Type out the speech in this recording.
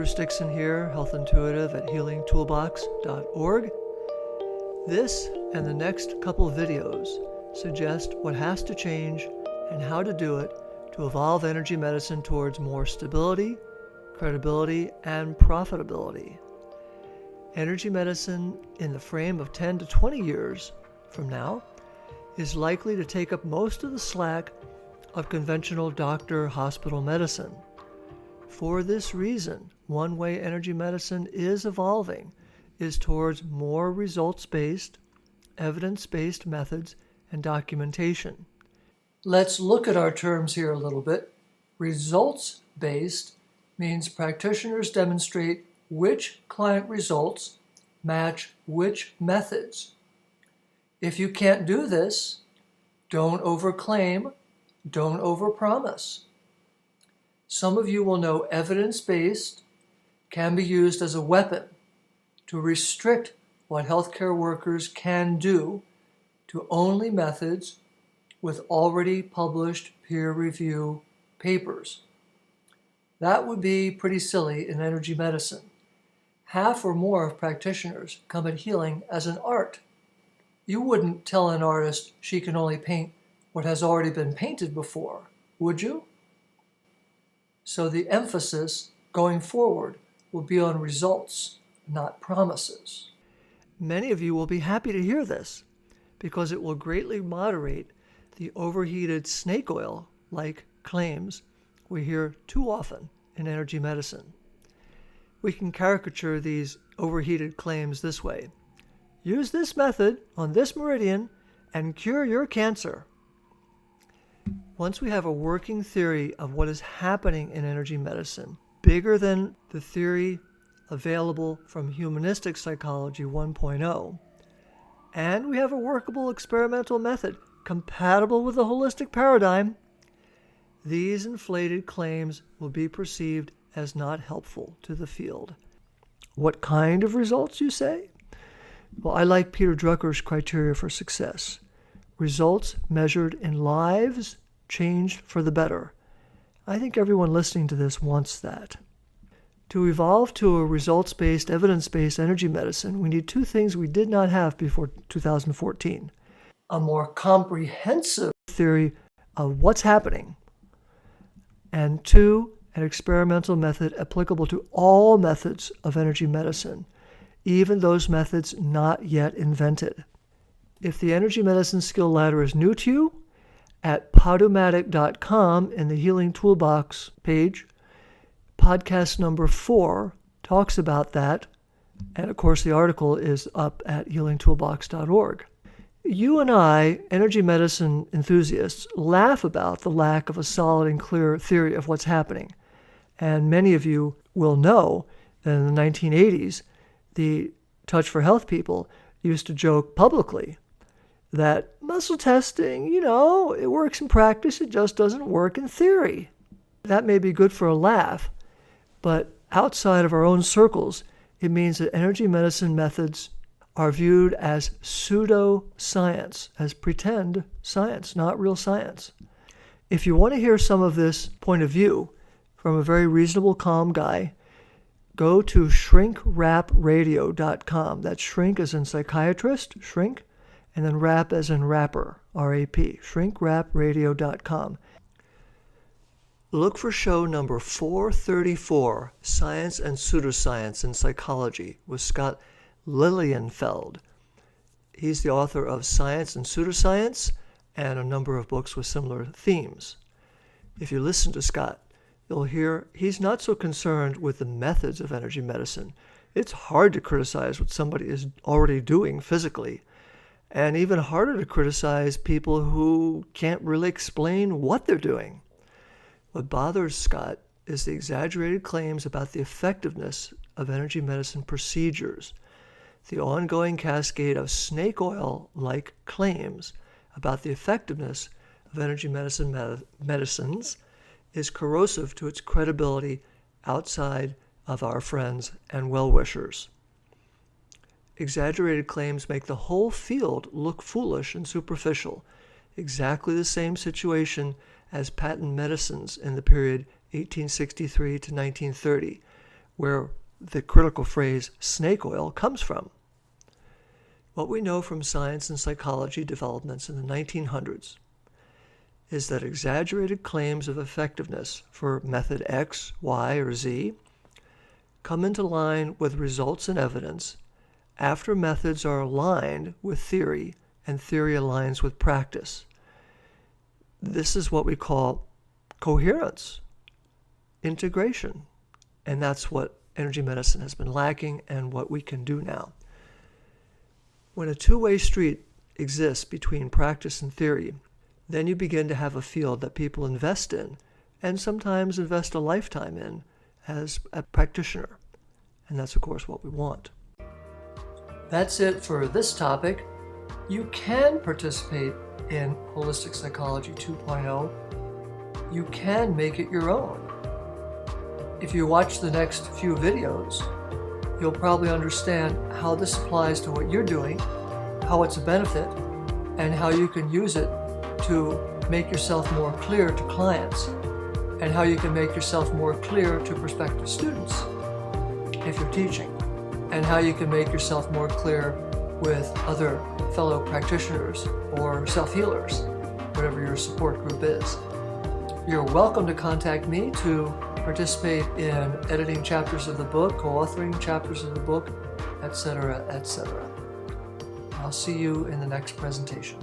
Bruce Dixon here, Health Intuitive at healingtoolbox.org. This and the next couple of videos suggest what has to change and how to do it to evolve energy medicine towards more stability, credibility, and profitability. Energy medicine in the frame of 10 to 20 years from now is likely to take up most of the slack of conventional doctor-hospital medicine. For this reason, one way energy medicine is evolving is towards more results-based, evidence-based methods and documentation. Let's look at our terms here a little bit. Results-based means practitioners demonstrate which client results match which methods. If you can't do this, don't overclaim, don't overpromise. Some of you will know evidence-based can be used as a weapon to restrict what healthcare workers can do to only methods with already published peer review papers. That would be pretty silly in energy medicine. Half or more of practitioners come at healing as an art. You wouldn't tell an artist she can only paint what has already been painted before, would you? So the emphasis going forward will be on results, not promises. Many of you will be happy to hear this because it will greatly moderate the overheated snake oil-like claims we hear too often in energy medicine. We can caricature these overheated claims this way. Use this method on this meridian and cure your cancer. Once we have a working theory of what is happening in energy medicine, bigger than the theory available from humanistic psychology 1.0, and we have a workable experimental method compatible with the holistic paradigm, these inflated claims will be perceived as not helpful to the field. What kind of results, you say? Well, I like Peter Drucker's criteria for success. Results measured in lives changed for the better. I think everyone listening to this wants that. To evolve to a results-based, evidence-based energy medicine, we need two things we did not have before 2014. A more comprehensive theory of what's happening, and two, an experimental method applicable to all methods of energy medicine, even those methods not yet invented. If the energy medicine skill ladder is new to you, at podomatic.com in the Healing Toolbox page, podcast number 4 talks about that, and of course the article is up at healingtoolbox.org. You and I, energy medicine enthusiasts, laugh about the lack of a solid and clear theory of what's happening. And many of you will know that in the 1980s, the Touch for Health people used to joke publicly that muscle testing, it works in practice, it just doesn't work in theory. That may be good for a laugh, but outside of our own circles, it means that energy medicine methods are viewed as pseudoscience, as pretend science, not real science. If you want to hear some of this point of view from a very reasonable, calm guy, go to shrinkrapradio.com. That's shrink as in psychiatrist, shrink, and then rap as in rapper, R-A-P, shrinkrapradio.com. Look for show number 434, Science and Pseudoscience in Psychology, with Scott Lilienfeld. He's the author of Science and Pseudoscience and a number of books with similar themes. If you listen to Scott, you'll hear he's not so concerned with the methods of energy medicine. It's hard to criticize what somebody is already doing physically, and even harder to criticize people who can't really explain what they're doing. What bothers Scott is the exaggerated claims about the effectiveness of energy medicine procedures, the ongoing cascade of snake oil-like claims about the effectiveness of energy medicines is corrosive to its credibility outside of our friends and well-wishers. Exaggerated claims make the whole field look foolish and superficial, exactly the same situation as patent medicines in the period 1863 to 1930, where the critical phrase snake oil comes from. What we know from science and psychology developments in the 1900s is that exaggerated claims of effectiveness for method X, Y, or Z come into line with results and evidence after methods are aligned with theory and theory aligns with practice. This is what we call coherence, integration, and that's what energy medicine has been lacking and what we can do now. When a two-way street exists between practice and theory, then you begin to have a field that people invest in and sometimes invest a lifetime in as a practitioner. And that's, of course, what we want. That's it for this topic. You can participate in Holistic Psychology 2.0. You can make it your own. If you watch the next few videos, you'll probably understand how this applies to what you're doing, how it's a benefit, and how you can use it to make yourself more clear to clients, and how you can make yourself more clear to prospective students if you're teaching, and how you can make yourself more clear with other fellow practitioners or self-healers, whatever your support group is. You're welcome to contact me to participate in editing chapters of the book, co-authoring chapters of the book, etc., etc. I'll see you in the next presentation.